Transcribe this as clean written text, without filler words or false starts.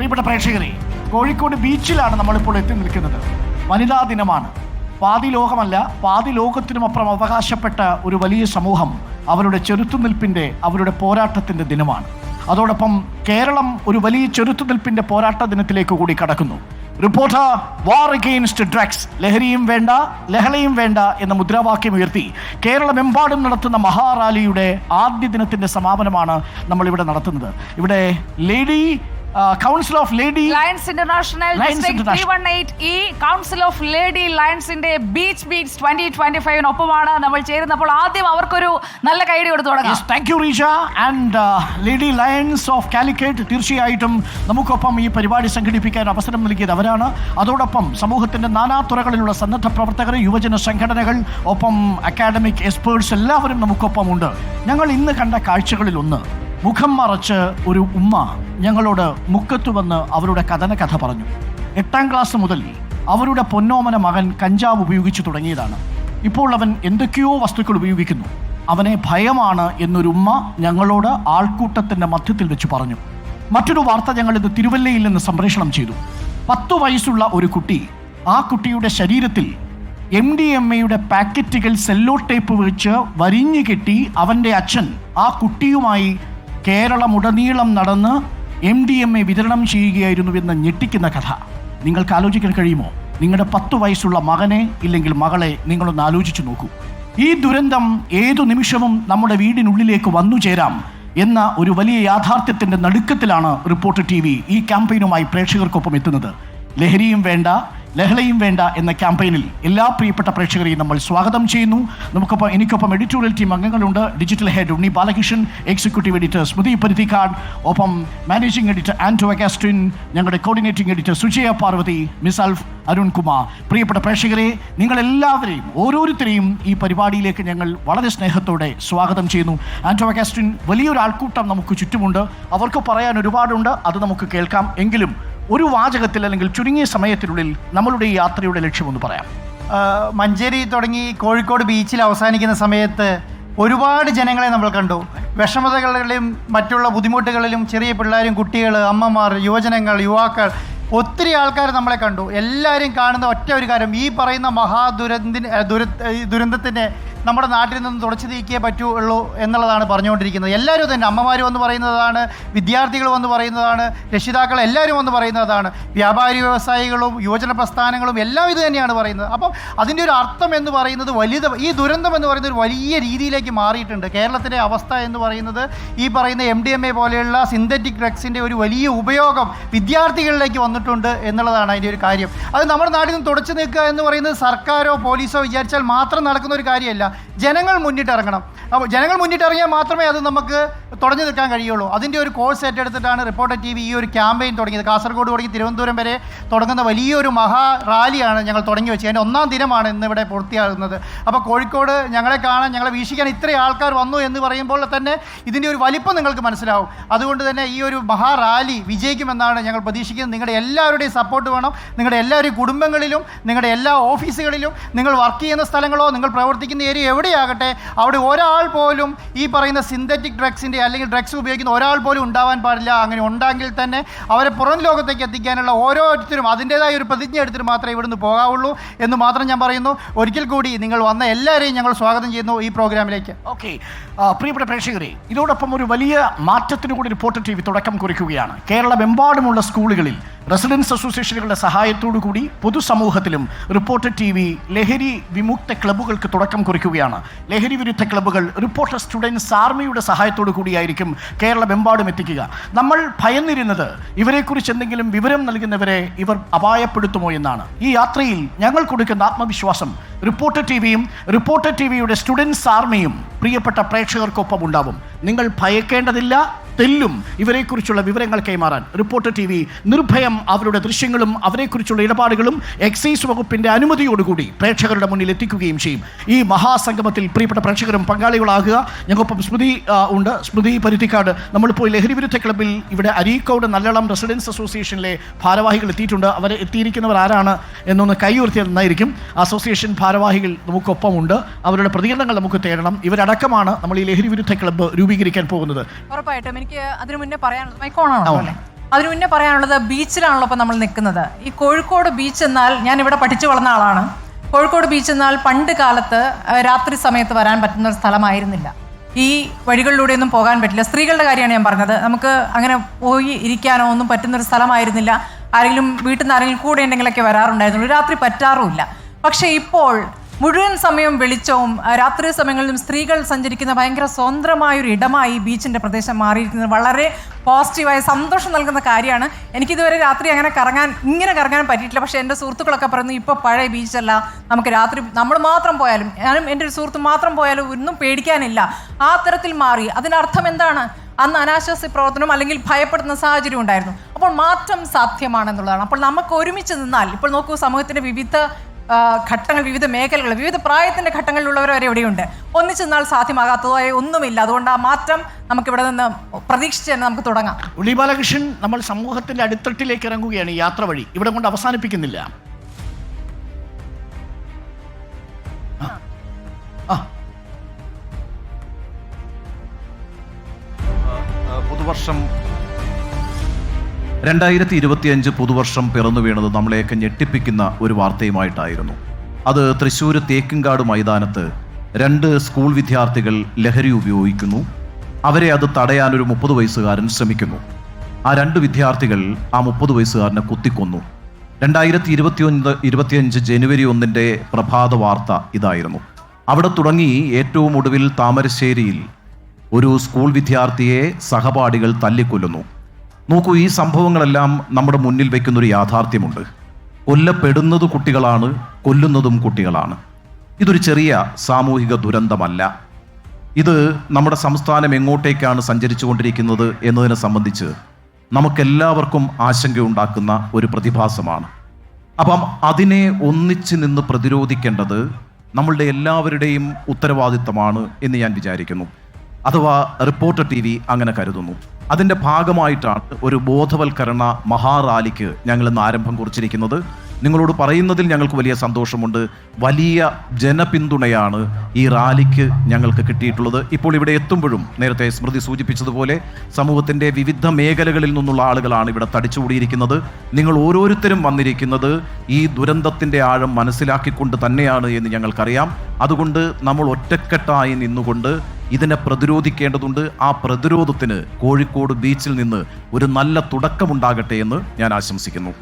പ്രിയപ്പെട്ട പ്രേക്ഷകരെ, കോഴിക്കോട് ബീച്ചിലാണ് നമ്മളിപ്പോൾ എത്തി നിൽക്കുന്നത്. വനിതാ ദിനമാണ്. പാതി ലോകമല്ല, പാതി ലോകത്തിനുമപ്പുറം അവകാശപ്പെട്ട ഒരു വലിയ സമൂഹം അവരുടെ ചെറുത്തുനിൽപ്പിൻ്റെ, അവരുടെ പോരാട്ടത്തിൻ്റെ ദിനമാണ്. അതോടൊപ്പം കേരളം ഒരു വലിയ ചെറുത്തുനിൽപ്പിൻ്റെ പോരാട്ട ദിനത്തിലേക്ക് കൂടി കടക്കുന്നു. റിപ്പോർട്ടർ വാർ അഗെയിൻസ്റ്റ് ഡ്രഗ്സ്, ലഹരിയും വേണ്ട ലഹളയും വേണ്ട എന്ന മുദ്രാവാക്യം ഉയർത്തി കേരളമെമ്പാടും നടത്തുന്ന മഹാറാലിയുടെ ആദ്യ ദിനത്തിന്റെ സമാപനമാണ് നമ്മളിവിടെ നടത്തുന്നത്. ഇവിടെ lady council of lady lions international district 318E council of lady ലയൺസിന്റെ ബീച്ച് ബീറ്റ്സ് 2025 നമ്മൾ ചേരുന്നപ്പോൾ ആദ്യം അവർക്കൊരു നല്ല കൈഡി കൊടുത്തു തുടങ്ങാം. Thank you Reeja. And lady lions of Calicut തീർച്ചയായിട്ടും നമുക്കൊപ്പം ഈ പരിപാടി സംഘടിപ്പിക്കാൻ അവസരം നൽകിയത് അവരാണ്. അതോടൊപ്പം സമൂഹത്തിന്റെ നാനാതുറകളിലുള്ള സന്നദ്ധ പ്രവർത്തകർ, യുവജന സംഘടനകൾ, ഒപ്പം അക്കാഡമിക് എക്സ്പേർട്സ് എല്ലാവരും നമുക്കൊപ്പമുണ്ട്. ഞങ്ങൾ ഇന്ന് കണ്ട കാഴ്ചകളിൽ ഒന്ന്, മുഖം മറച്ച് ഒരു ഉമ്മ ഞങ്ങളോട് മുക്കത്ത് വന്ന് അവരുടെ കഥ പറഞ്ഞു. 8ാം ക്ലാസ് മുതൽ അവരുടെ പൊന്നോമന മകൻ കഞ്ചാവ് ഉപയോഗിച്ചു തുടങ്ങിയതാണ്. ഇപ്പോൾ അവൻ എന്തൊക്കെയോ വസ്തുക്കൾ ഉപയോഗിക്കുന്നു. അവനെ ഭയമാണ് എന്നൊരു ഉമ്മ ഞങ്ങളോട് ആൾക്കൂട്ടത്തിൻ്റെ മധ്യത്തിൽ വെച്ച് പറഞ്ഞു. മറ്റൊരു വാർത്ത ഞങ്ങളിത് തിരുവല്ലയിൽ നിന്ന് സംപ്രേഷണം ചെയ്തു. 10 വയസ്സുള്ള ഒരു കുട്ടി, ആ കുട്ടിയുടെ ശരീരത്തിൽ MDMA പാക്കറ്റുകൾ സെല്ലോ ടേപ്പ് വെച്ച് വരിഞ്ഞു കെട്ടി അവൻ്റെ അച്ഛൻ ആ കുട്ടിയുമായി കേരളമുടനീളം നടന്ന് MDMA വിതരണം ചെയ്യുകയായിരുന്നു എന്ന ഞെട്ടിക്കുന്ന കഥ. നിങ്ങൾക്ക് ആലോചിക്കാൻ കഴിയുമോ? നിങ്ങളുടെ 10 വയസ്സുള്ള മകനെ ഇല്ലെങ്കിൽ മകളെ നിങ്ങളൊന്ന് ആലോചിച്ചു നോക്കൂ. ഈ ദുരന്തം ഏതു നിമിഷവും നമ്മുടെ വീടിനുള്ളിലേക്ക് വന്നു ചേരാം എന്ന ഒരു വലിയ യാഥാർത്ഥ്യത്തിൻ്റെ നടുക്കത്തിലാണ് റിപ്പോർട്ടർ TV ഈ ക്യാമ്പയിനുമായി പ്രേക്ഷകർക്കൊപ്പം എത്തുന്നത്. ലഹരിയും വേണ്ട ലഹളയും വേണ്ട എന്ന ക്യാമ്പയിനിൽ എല്ലാ പ്രിയപ്പെട്ട പ്രേക്ഷകരെയും നമ്മൾ സ്വാഗതം ചെയ്യുന്നു. എനിക്കൊപ്പം എഡിറ്റോറിയൽ ടീം അംഗങ്ങളുണ്ട്. Digital head Unni Balakrishnan, executive editor Smriti Paruthikkad, ഒപ്പം മാനേജിംഗ് എഡിറ്റർ ആന്റോ അഗസ്റ്റിൻ, ഞങ്ങളുടെ coordinating editor Sujaya Parvathi, miss അൽഫ് അരുൺകുമാർ. പ്രിയപ്പെട്ട പ്രേക്ഷകരെ, നിങ്ങളെല്ലാവരെയും ഓരോരുത്തരെയും ഈ പരിപാടിയിലേക്ക് ഞങ്ങൾ വളരെ സ്നേഹത്തോടെ സ്വാഗതം ചെയ്യുന്നു. ആന്റോ അഗസ്റ്റിൻ, വലിയൊരു ആൾക്കൂട്ടം നമുക്ക് ചുറ്റുമുണ്ട്. അവർക്ക് പറയാൻ ഒരുപാടുണ്ട്, അത് നമുക്ക് കേൾക്കാം. എങ്കിലും ഒരു വാചകത്തിൽ അല്ലെങ്കിൽ ചുരുങ്ങിയ സമയത്തിനുള്ളിൽ നമ്മളുടെ ഈ യാത്രയുടെ ലക്ഷ്യമൊന്ന് പറയാം. മഞ്ചേരി തുടങ്ങി കോഴിക്കോട് ബീച്ചിൽ അവസാനിക്കുന്ന സമയത്ത് ഒരുപാട് ജനങ്ങളെ നമ്മൾ കണ്ടു. വിഷമതകളിലും മറ്റുള്ള ബുദ്ധിമുട്ടുകളിലും ചെറിയ പിള്ളേരും, കുട്ടികൾ, അമ്മമാർ, യുവജനങ്ങൾ, യുവാക്കൾ, ഒത്തിരി ആൾക്കാർ നമ്മളെ കണ്ടു. എല്ലാവരും കാണുന്ന ഒറ്റ ഒരു കാര്യം, ഈ പറയുന്ന ദുരന്തത്തിനെ നമ്മുടെ നാട്ടിൽ നിന്ന് തുടച്ചു നീക്കിയേ പറ്റുള്ളൂ എന്നുള്ളതാണ് പറഞ്ഞുകൊണ്ടിരിക്കുന്നത്. എല്ലാവരും തന്നെ, അമ്മമാർ വന്ന് പറയുന്നതാണ്, വിദ്യാർത്ഥികൾ വന്ന് പറയുന്നതാണ്, രക്ഷിതാക്കൾ എല്ലാവരും വന്ന് പറയുന്നതാണ്, വ്യാപാരി വ്യവസായികളും യുവജന പ്രസ്ഥാനങ്ങളും എല്ലാം ഇത് തന്നെയാണ് പറയുന്നത്. അപ്പം അതിൻ്റെ ഒരു അർത്ഥം എന്ന് പറയുന്നത് ഈ ദുരന്തം എന്ന് പറയുന്നത് ഒരു വലിയ രീതിയിലേക്ക് മാറിയിട്ടുണ്ട്. കേരളത്തിൻ്റെ അവസ്ഥ എന്ന് പറയുന്നത് ഈ പറയുന്ന MDMA പോലെയുള്ള സിന്തറ്റിക് ഡ്രഗ്സിൻ്റെ ഒരു വലിയ ഉപയോഗം വിദ്യാർത്ഥികളിലേക്ക് വന്നിട്ടുണ്ട് എന്നുള്ളതാണ് അതിൻ്റെ ഒരു കാര്യം. അത് നമ്മുടെ നാട്ടിൽ നിന്ന് തുടച്ചു നീക്കുക എന്ന് പറയുന്നത് സർക്കാരോ പോലീസോ വിചാരിച്ചാൽ മാത്രം നടക്കുന്ന ഒരു കാര്യമല്ല. ജനങ്ങൾ മുന്നിട്ടിറങ്ങണം. അപ്പോൾ ജനങ്ങൾ മുന്നിട്ടിറങ്ങിയാൽ മാത്രമേ അത് നമുക്ക് തുടഞ്ഞു നിൽക്കാൻ കഴിയുള്ളൂ. അതിൻ്റെ ഒരു കോഴ്സ് ഏറ്റെടുത്തിട്ടാണ് റിപ്പോർട്ടർ TV ഈ ഒരു ക്യാമ്പയിൻ തുടങ്ങിയത്. കാസർഗോഡ് തുടങ്ങി തിരുവനന്തപുരം വരെ തുടങ്ങുന്ന വലിയൊരു മഹാ റാലിയാണ് ഞങ്ങൾ തുടങ്ങി വെച്ചത്. അതിൻ്റെ 1ാം ദിനമാണ് ഇന്നിവിടെ പൂർത്തിയാകുന്നത്. അപ്പോൾ കോഴിക്കോട് ഞങ്ങളെ കാണാൻ, ഞങ്ങളെ വീക്ഷിക്കാൻ ഇത്രയും ആൾക്കാർ വന്നു എന്ന് പറയുമ്പോൾ തന്നെ ഇതിൻ്റെ ഒരു വലിപ്പം നിങ്ങൾക്ക് മനസ്സിലാവും. അതുകൊണ്ട് തന്നെ ഈ ഒരു മഹാ റാലി വിജയിക്കുമെന്നാണ് ഞങ്ങൾ പ്രതീക്ഷിക്കുന്നത്. നിങ്ങളുടെ എല്ലാവരുടെയും സപ്പോർട്ട് വേണം. നിങ്ങളുടെ എല്ലാവരുടെയും കുടുംബങ്ങളിലും, നിങ്ങളുടെ എല്ലാ ഓഫീസുകളിലും, നിങ്ങൾ വർക്ക് ചെയ്യുന്ന സ്ഥലങ്ങളോ നിങ്ങൾ പ്രവർത്തിക്കുന്ന ഏരിയ എവിടെയാകട്ടെ, അവിടെ ഒരാൾ പോലും ഈ പറയുന്ന സിന്തറ്റിക് ഡ്രഗ്സിൻ്റെ അല്ലെങ്കിൽ ഡ്രഗ്സ് ഉപയോഗിക്കുന്ന ഒരാൾ പോലും ഉണ്ടാവാൻ പാടില്ല. അങ്ങനെ ഉണ്ടെങ്കിൽ തന്നെ അവരെ പുറം ലോകത്തേക്ക് എത്തിക്കാനുള്ള ഓരോരുത്തരും അതിൻ്റേതായ ഒരു പ്രതിജ്ഞ എടുത്തിട്ട് മാത്രമേ ഇവിടുന്ന് പോകാവുള്ളൂ എന്ന് മാത്രം ഞാൻ പറയുന്നു. ഒരിക്കൽ കൂടി നിങ്ങൾ വന്ന എല്ലാവരെയും ഞങ്ങൾ സ്വാഗതം ചെയ്യുന്നു ഈ പ്രോഗ്രാമിലേക്ക്. ഓക്കെ, പ്രിയപ്പെട്ട പ്രേക്ഷകരെ, ഇതോടൊപ്പം ഒരു വലിയ മാറ്റത്തിന് കൂടി റിപ്പോർട്ടർ TV തുടക്കം കുറിക്കുകയാണ്. കേരളമെമ്പാടുമുള്ള സ്കൂളുകളിൽ റെസിഡൻസ് അസോസിയേഷനുകളുടെ സഹായത്തോടു കൂടി പൊതുസമൂഹത്തിലും റിപ്പോർട്ടർ TV ലഹരി വിമുക്ത ക്ലബ്ബുകൾക്ക് തുടക്കം കുറിക്കുകയാണ്. ലഹരി വിരുദ്ധ ക്ലബ്ബുകൾ റിപ്പോർട്ടർ സ്റ്റുഡൻസ് ആർമിയുടെ സഹായത്തോടു കൂടിയായിരിക്കും കേരളമെമ്പാടും എത്തിക്കുക. നമ്മൾ ഭയന്നിരുന്നത് ഇവരെക്കുറിച്ച് എന്തെങ്കിലും വിവരം നൽകുന്നവരെ ഇവർ അപായപ്പെടുത്തുമോ എന്നാണ്. ഈ യാത്രയിൽ ഞങ്ങൾ കൊടുക്കുന്ന ആത്മവിശ്വാസം റിപ്പോർട്ടർ TVയും റിപ്പോർട്ടർ TVയുടെ സ്റ്റുഡൻസ് ആർമിയും പ്രിയപ്പെട്ട പ്രേക്ഷകർക്കൊപ്പം ഉണ്ടാവും. നിങ്ങൾ ഭയക്കേണ്ടതില്ല. തെല്ലും ഇവരെക്കുറിച്ചുള്ള വിവരങ്ങൾ കൈമാറാൻ റിപ്പോർട്ടർ TV നിർഭയം അവരുടെ ദൃശ്യങ്ങളും അവരെക്കുറിച്ചുള്ള ഇടപാടുകളും എക്സൈസ് വകുപ്പിൻ്റെ അനുമതിയോടുകൂടി പ്രേക്ഷകരുടെ മുന്നിൽ എത്തിക്കുകയും ചെയ്യും. ഈ മഹാസംഗമത്തിൽ പ്രിയപ്പെട്ട പ്രേക്ഷകരും പങ്കാളികളാകുക. ഞങ്ങൾക്കൊപ്പം സ്മൃതി ഉണ്ട്, സ്മൃതി പരുത്തിക്കാട്. നമ്മളിപ്പോൾ ലഹരി വിരുദ്ധ ക്ലബ്ബിൽ ഇവിടെ അരീക്കോട് നല്ലളം റെസിഡൻസ് അസോസിയേഷനിലെ ഭാരവാഹികൾ എത്തിയിട്ടുണ്ട്. അവർ എത്തിയിരിക്കുന്നവർ ആരാണ് എന്നൊന്ന് കൈയുയർത്തിയാൽ നന്നായിരിക്കും. അസോസിയേഷൻ ഭാരവാഹികൾ നമുക്കൊപ്പമുണ്ട്. അവരുടെ പ്രതികരണങ്ങൾ നമുക്ക് തേടണം. ഇവരടക്കമാണ് നമ്മൾ ഈ ലഹരി വിരുദ്ധ ക്ലബ്ബ് രൂപീകരിക്കാൻ പോകുന്നത്. ഉറപ്പായിട്ടും എനിക്ക് അതിനു മുന്നേ പറയാനുള്ളത് മൈക്കോണാണോ? അതിനു മുന്നേ പറയാനുള്ളത് ബീച്ചിലാണല്ലോ ഇപ്പോൾ നമ്മൾ നിൽക്കുന്നത്. ഈ കോഴിക്കോട് ബീച്ച് എന്നാൽ, ഞാൻ ഇവിടെ പഠിച്ചു വളർന്ന ആളാണ്, കോഴിക്കോട് ബീച്ച് എന്നാൽ പണ്ട് കാലത്ത് രാത്രി സമയത്ത് വരാൻ പറ്റുന്ന ഒരു സ്ഥലമായിരുന്നില്ല. ഈ വഴികളിലൂടെയൊന്നും പോകാൻ പറ്റില്ല. സ്ത്രീകളുടെ കാര്യമാണ് ഞാൻ പറഞ്ഞത്. നമുക്ക് അങ്ങനെ പോയി ഇരിക്കാനോ ഒന്നും പറ്റുന്നൊരു സ്ഥലമായിരുന്നില്ല. ആരെങ്കിലും വീട്ടിൽ നിന്ന് ആരെങ്കിലും കൂടെ ഉണ്ടെങ്കിലൊക്കെ വരാറുണ്ടായിരുന്നുള്ളൂ. രാത്രി പറ്റാറുമില്ല. പക്ഷേ ഇപ്പോൾ മുഴുവൻ സമയം വെളിച്ചവും രാത്രി സമയങ്ങളിലും സ്ത്രീകൾ സഞ്ചരിക്കുന്ന ഭയങ്കര സ്വതന്ത്രമായൊരു ഇടമായി ബീച്ചിൻ്റെ പ്രദേശം മാറിയിരിക്കുന്നത് വളരെ പോസിറ്റീവായ സന്തോഷം നൽകുന്ന കാര്യമാണ്. എനിക്കിതുവരെ രാത്രി ഇങ്ങനെ കറങ്ങാൻ പറ്റിയിട്ടില്ല. പക്ഷേ എൻ്റെ സുഹൃത്തുക്കളൊക്കെ പറയുന്നു ഇപ്പോൾ പഴയ ബീച്ചല്ല, നമുക്ക് രാത്രി നമ്മൾ മാത്രം പോയാലും, ഞാനും എൻ്റെ ഒരു സുഹൃത്ത് മാത്രം പോയാലും ഒന്നും പേടിക്കാനില്ല. ആ തരത്തിൽ മാറി. അതിനർത്ഥം എന്താണ്? അന്ന് അനാശാസ്യ പ്രവർത്തനം അല്ലെങ്കിൽ ഭയപ്പെടുന്ന സാഹചര്യം ഉണ്ടായിരുന്നു. അപ്പോൾ മാറ്റം സാധ്യമാണെന്നുള്ളതാണ്. അപ്പോൾ നമുക്ക് ഒരുമിച്ച് നിന്നാൽ, ഇപ്പോൾ നോക്കൂ, സമൂഹത്തിൻ്റെ വിവിധ ഘട്ടങ്ങൾ, വിവിധ മേഖലകൾ, വിവിധ പ്രായത്തിൻ്റെ ഘട്ടങ്ങളിലുള്ളവർ വരെ എവിടെയുണ്ട്. ഒന്നിച്ചു നിന്നാൽ സാധ്യമാകാത്തതായ ഒന്നുമില്ല. അതുകൊണ്ട് ആ മാറ്റം നമുക്കിവിടെ നിന്ന് പ്രതീക്ഷിച്ച് തന്നെ നമുക്ക് തുടങ്ങാം. ഉണ്ണി ബാലകൃഷ്ണൻ, നമ്മൾ സമൂഹത്തിന്റെ അടിത്തട്ടിലേക്ക് ഇറങ്ങുകയാണ് ഈ യാത്ര വഴി. ഇവിടെ കൊണ്ട് അവസാനിപ്പിക്കുന്നില്ല. പുതുവർഷം 2025 പുതുവർഷം പിറന്നു വീണത് നമ്മളെയൊക്കെ ഞെട്ടിപ്പിക്കുന്ന ഒരു വാർത്തയുമായിട്ടായിരുന്നു. അത് തൃശ്ശൂർ തേക്കിൻകാട് മൈതാനത്ത് 2 സ്കൂൾ വിദ്യാർത്ഥികൾ ലഹരി ഉപയോഗിക്കുന്നു. അവരെ അത് തടയാൻ ഒരു 30 വയസ്സുകാരൻ ശ്രമിക്കുന്നു. ആ 2 വിദ്യാർത്ഥികൾ ആ 30 വയസ്സുകാരനെ കുത്തിക്കൊന്നു. 2025 ജനുവരി 1 പ്രഭാത വാർത്ത ഇതായിരുന്നു. അവിടെ തുടങ്ങി ഏറ്റവും ഒടുവിൽ താമരശ്ശേരിയിൽ ഒരു സ്കൂൾ വിദ്യാർത്ഥിയെ സഹപാഠികൾ തല്ലിക്കൊല്ലുന്നു. നോക്കൂ, ഈ സംഭവങ്ങളെല്ലാം നമ്മുടെ മുന്നിൽ വയ്ക്കുന്നൊരു യാഥാർത്ഥ്യമുണ്ട്. കൊല്ലപ്പെടുന്നത് കുട്ടികളാണ്, കൊല്ലുന്നതും കുട്ടികളാണ്. ഇതൊരു ചെറിയ സാമൂഹിക ദുരന്തമല്ല. ഇത് നമ്മുടെ സംസ്ഥാനം എങ്ങോട്ടേക്കാണ് സഞ്ചരിച്ചു കൊണ്ടിരിക്കുന്നത് എന്നതിനെ സംബന്ധിച്ച് നമുക്കെല്ലാവർക്കും ആശങ്കയുണ്ടാക്കുന്ന ഒരു പ്രതിഭാസമാണ്. അപ്പം അതിനെ ഒന്നിച്ച് നിന്ന് പ്രതിരോധിക്കേണ്ടത് നമ്മളുടെ എല്ലാവരുടെയും ഉത്തരവാദിത്തമാണ് എന്ന് ഞാൻ വിചാരിക്കുന്നു. അഥവാ റിപ്പോർട്ടർ TV അങ്ങനെ കരുതുന്നു. അതിൻ്റെ ഭാഗമായിട്ടാണ് ഒരു ബോധവൽക്കരണ മഹാറാലിക്ക് ഞങ്ങൾ ഇന്ന് ആരംഭം കുറിച്ചിരിക്കുന്നത്. നിങ്ങളോട് പറയുന്നതിൽ ഞങ്ങൾക്ക് വലിയ സന്തോഷമുണ്ട്. വലിയ ജനപിന്തുണയാണ് ഈ റാലിക്ക് ഞങ്ങൾക്ക് കിട്ടിയിട്ടുള്ളത്. ഇപ്പോൾ ഇവിടെ എത്തുമ്പോഴും നേരത്തെ സ്മൃതി സൂചിപ്പിച്ചതുപോലെ സമൂഹത്തിൻ്റെ വിവിധ മേഖലകളിൽ നിന്നുള്ള ആളുകളാണ് ഇവിടെ തടിച്ചുകൂടിയിരിക്കുന്നത്. നിങ്ങൾ ഓരോരുത്തരും വന്നിരിക്കുന്നത് ഈ ദുരന്തത്തിൻ്റെ ആഴം മനസ്സിലാക്കിക്കൊണ്ട് തന്നെയാണ് എന്ന് ഞങ്ങൾക്കറിയാം. അതുകൊണ്ട് നമ്മൾ ഒറ്റക്കെട്ടായി നിന്നുകൊണ്ട് ഇതിനെ പ്രതിരോധിക്കേണ്ടതുണ്ട്. ആ പ്രതിരോധത്തിന് കോഴിക്കോട് ബീച്ചിൽ നിന്ന് ഒരു നല്ല തുടക്കമുണ്ടാകട്ടെ എന്ന് ഞാൻ ആശംസിക്കുന്നു.